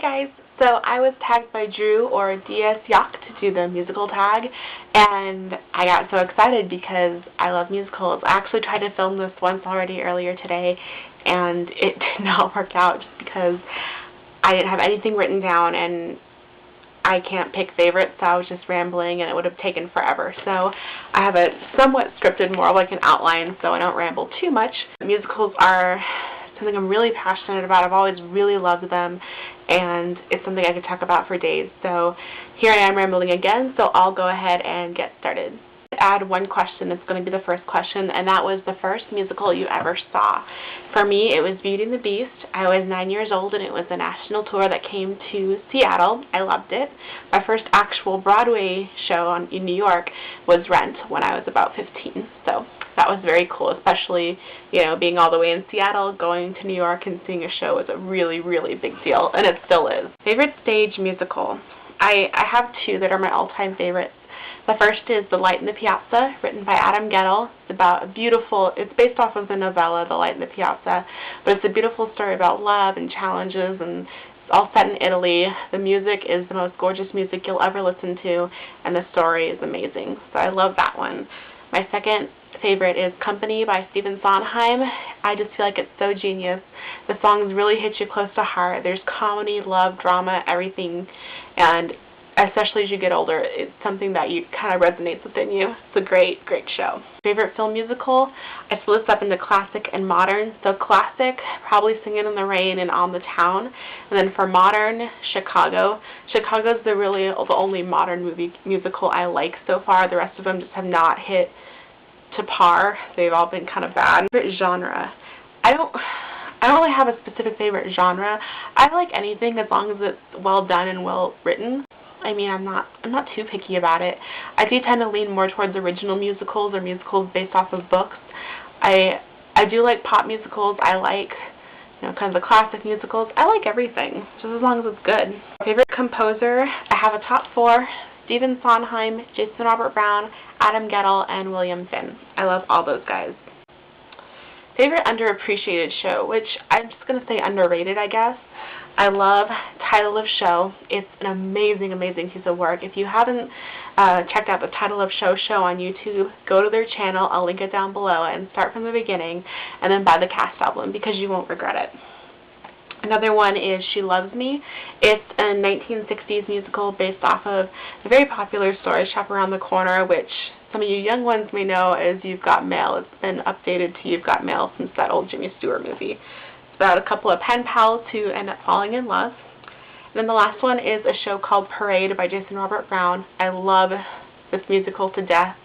guys, so I was tagged by Drew or DS Yacht to do the musical tag, and I got so excited because I love musicals. I actually tried to film this once already earlier today, and it did not work out just because I didn't have anything written down, and I can't pick favorites, so I was just rambling, and it would have taken forever. So I have it somewhat scripted, more like an outline, so I don't ramble too much. Musicals are something I'm really passionate about. I've always really loved them, and it's something I could talk about for days. So here I am rambling again, so I'll go ahead and get started. Add one question. It's going to be the first question, and that was the first musical you ever saw. For me, it was Beauty and the Beast. I was 9 years old, and it was a national tour that came to Seattle. I loved it. My first actual Broadway show in New York was Rent when I was about 15. So that was very cool, especially, being all the way in Seattle, going to New York and seeing a show was a really, really big deal, and it still is. Favorite stage musical? I have two that are my all-time favorites. The first is The Light in the Piazza, written by Adam Guettel. It's based off of the novella, The Light in the Piazza, but it's a beautiful story about love and challenges, and it's all set in Italy. The music is the most gorgeous music you'll ever listen to, and the story is amazing, so I love that one. My second favorite is Company by Stephen Sondheim. I just feel like it's so genius. The songs really hit you close to heart. There's comedy, love, drama, everything, and especially as you get older, it's something that kind of resonates within you. It's a great, great show. Favorite film musical? I split this up into classic and modern. So classic, probably Singing in the Rain and On the Town. And then for modern, Chicago. Chicago's the only modern musical I like so far. The rest of them just have not hit to par. They've all been kind of bad. Favorite genre? I don't really have a specific favorite genre. I like anything as long as it's well done and well written. I'm not too picky about it. I do tend to lean more towards original musicals or musicals based off of books. I do like pop musicals. I like, kind of the classic musicals. I like everything, just as long as it's good. Favorite composer? I have a top 4. Stephen Sondheim, Jason Robert Brown, Adam Guettel, and William Finn. I love all those guys. Favorite underappreciated show, which I'm just going to say underrated, I guess. I love Title of Show. It's an amazing, amazing piece of work. If you haven't checked out the Title of Show on YouTube, go to their channel. I'll link it down below and start from the beginning and then buy the cast album because you won't regret it. Another one is She Loves Me. It's a 1960s musical based off of a very popular story, Shop Around the Corner, which some of you young ones may know as You've Got Mail. It's been updated to You've Got Mail since that old Jimmy Stewart movie. It's about a couple of pen pals who end up falling in love. And then the last one is a show called Parade by Jason Robert Brown. I love this musical to death.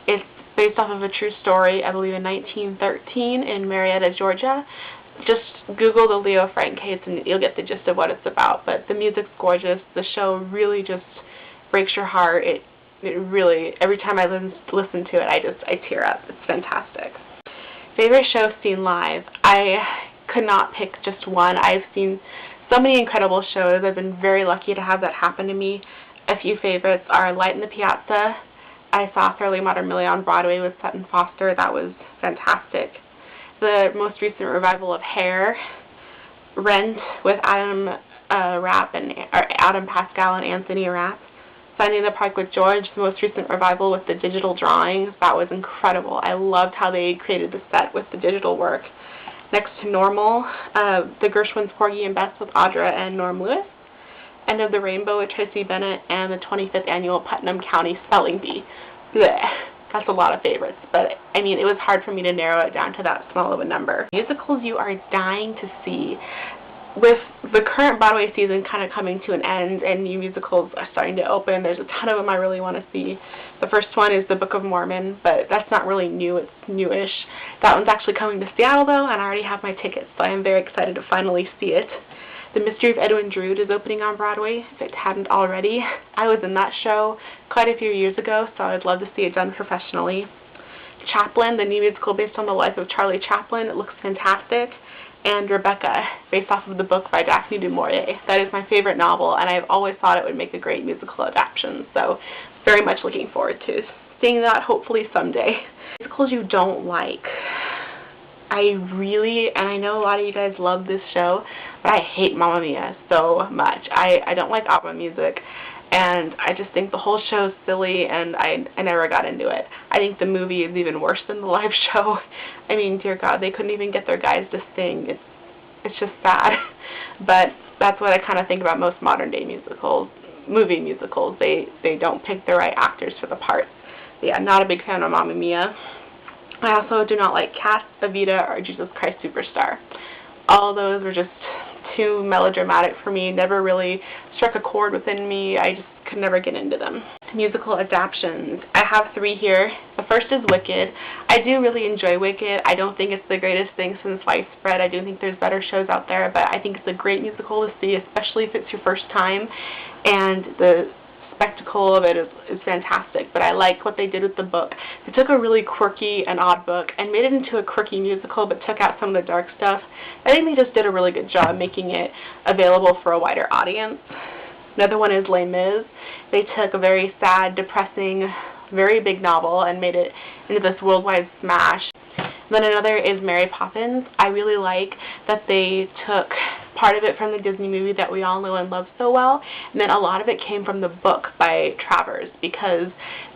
It's based off of a true story, I believe in 1913 in Marietta, Georgia. Just Google the Leo Frank case and you'll get the gist of what it's about. But the music's gorgeous. The show really just breaks your heart. It really, every time I listen to it, I tear up. It's fantastic. Favorite show seen live? I could not pick just one. I've seen so many incredible shows. I've been very lucky to have that happen to me. A few favorites are Light in the Piazza. I saw Fairly Modern Millie on Broadway with Sutton Foster. That was fantastic. The most recent revival of Hair, Rent with Adam Pascal and Anthony Rapp, Finding the Park with George, the most recent revival with the digital drawings. That was incredible. I loved how they created the set with the digital work. Next to Normal, the Gershwins Porgy and Bess with Audra and Norm Lewis, End of the Rainbow with Tracy Bennett, and the 25th Annual Putnam County Spelling Bee. Blech. That's a lot of favorites, but it was hard for me to narrow it down to that small of a number. Musicals you are dying to see. With the current Broadway season kind of coming to an end and new musicals are starting to open, there's a ton of them I really want to see. The first one is The Book of Mormon, but that's not really new, it's newish. That one's actually coming to Seattle though, and I already have my tickets, so I am very excited to finally see it. The Mystery of Edwin Drood is opening on Broadway, if it hadn't already. I was in that show quite a few years ago, so I'd love to see it done professionally. Chaplin, the new musical based on the life of Charlie Chaplin, it looks fantastic. And Rebecca, based off of the book by Daphne du Maurier. That is my favorite novel, and I've always thought it would make a great musical adaptation, so very much looking forward to seeing that hopefully someday. Musicals you don't like. I really, and I know a lot of you guys love this show, but I hate Mamma Mia so much. I don't like opera music, and I just think the whole show is silly, and I never got into it. I think the movie is even worse than the live show. I mean, dear God, they couldn't even get their guys to sing. It's just sad. But that's what I kind of think about most modern day musicals, movie musicals. They don't pick the right actors for the parts. But yeah, not a big fan of Mamma Mia. I also do not like Cats, Evita, or Jesus Christ Superstar. All of those were just too melodramatic for me, never really struck a chord within me. I just could never get into them. Musical adaptations. I have 3 here. The first is Wicked. I do really enjoy Wicked. I don't think it's the greatest thing since sliced bread. I do think there's better shows out there, but I think it's a great musical to see, especially if it's your first time, and the spectacle of it is fantastic. But I like what they did with the book. They took a really quirky and odd book and made it into a quirky musical, but took out some of the dark stuff. I think they just did a really good job making it available for a wider audience. Another one is Les Mis. They took a very sad, depressing, very big novel and made it into this worldwide smash. Then another is Mary Poppins. I really like that they took part of it from the Disney movie that we all know and love so well, and then a lot of it came from the book by Travers, because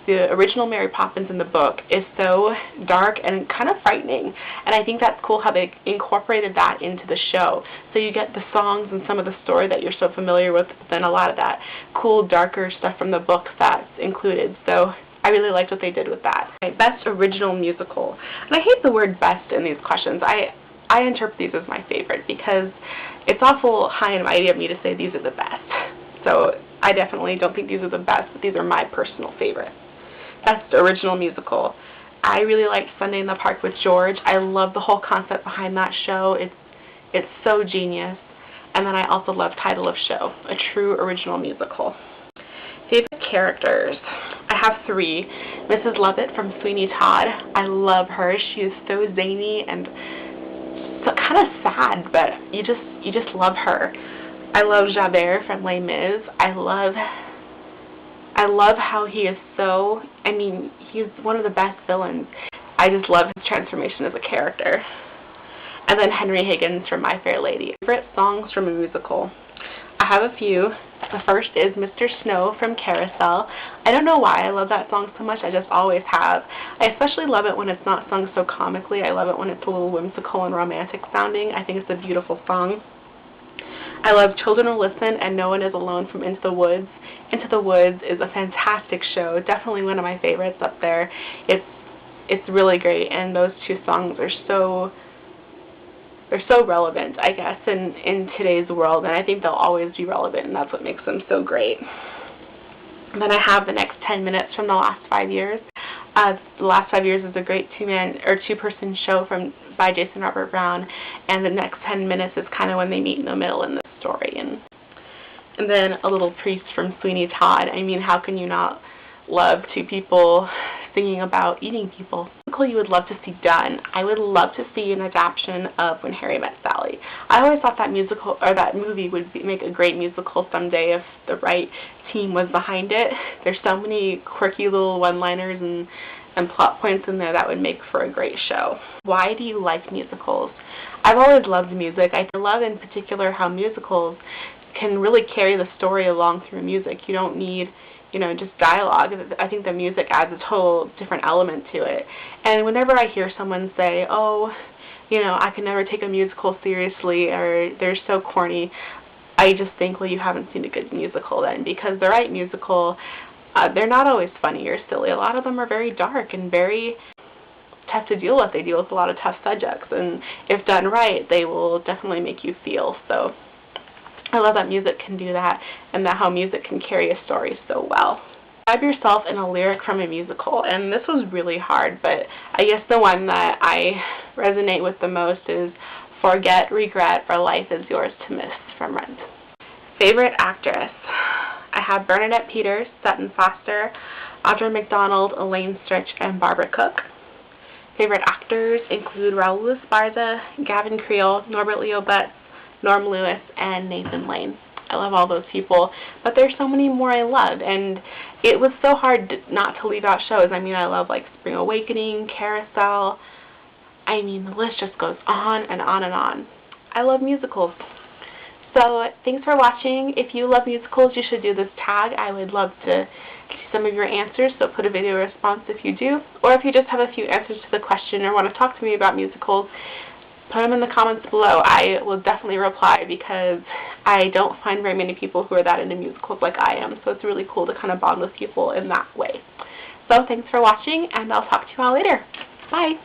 the original Mary Poppins in the book is so dark and kind of frightening, and I think that's cool how they incorporated that into the show. So you get the songs and some of the story that you're so familiar with, but then a lot of that cool, darker stuff from the book that's included. So I really liked what they did with that. Okay, best original musical. And I hate the word best in these questions. I interpret these as my favorite because it's awful high and mighty of me to say these are the best. So I definitely don't think these are the best, but these are my personal favorites. Best original musical. I really liked Sunday in the Park with George. I love the whole concept behind that show. It's so genius. And then I also love Title of Show, a true original musical. Favorite characters. I have 3. Mrs. Lovett from Sweeney Todd. I love her. She is so zany and so kind of sad, but you just love her. I love Javert from Les Mis. I love how he is so, I mean, he's one of the best villains. I just love his transformation as a character. And then Henry Higgins from My Fair Lady. Favorite songs from a musical. I have a few. The first is Mr. Snow from Carousel. I don't know why I love that song so much, I just always have. I especially love it when it's not sung so comically. I love it when it's a little whimsical and romantic sounding. I think it's a beautiful song. I love Children Will Listen and No One Is Alone from Into the Woods. Into the Woods is a fantastic show, definitely one of my favorites up there. It's really great, and those 2 songs are they're so relevant, I guess, in today's world, and I think they'll always be relevant, and that's what makes them so great. And then I have The Next 10 Minutes from The Last 5 Years. The Last 5 Years is a great 2-person show by Jason Robert Brown, and The Next 10 Minutes is kind of when they meet in the middle in the story. And then A Little Priest from Sweeney Todd. I mean, how can you not love 2 people singing about eating people? Musical you would love to see done. I would love to see an adaptation of When Harry Met Sally. I always thought that musical or that movie would make a great musical someday if the right team was behind it. There's so many quirky little one-liners and plot points in there that would make for a great show. Why do you like musicals? I've always loved music. I love in particular how musicals can really carry the story along through music. You don't need just dialogue. I think the music adds a total different element to it. And whenever I hear someone say, oh, I can never take a musical seriously, or they're so corny, I just think, well, you haven't seen a good musical then, because the right musical, they're not always funny or silly. A lot of them are very dark and very tough to deal with. They deal with a lot of tough subjects, and if done right, they will definitely make you feel. So I love that music can do that, and that how music can carry a story so well. Describe yourself in a lyric from a musical, and this was really hard, but I guess the one that I resonate with the most is Forget, Regret, for Life Is Yours to Miss from Rent. Favorite actress. I have Bernadette Peters, Sutton Foster, Audra McDonald, Elaine Stritch, and Barbara Cook. Favorite actors include Raul Esparza, Gavin Creel, Norbert Leo Butz, Norm Lewis, and Nathan Lane. I love all those people, but there's so many more I love, and it was so hard not to leave out shows. I mean, I love like Spring Awakening, Carousel. I mean, the list just goes on and on and on. I love musicals. So thanks for watching. If you love musicals, you should do this tag. I would love to see some of your answers, so put a video response if you do. Or if you just have a few answers to the question or want to talk to me about musicals, put them in the comments below. I will definitely reply because I don't find very many people who are that into musicals like I am. So it's really cool to kind of bond with people in that way. So thanks for watching, and I'll talk to you all later. Bye!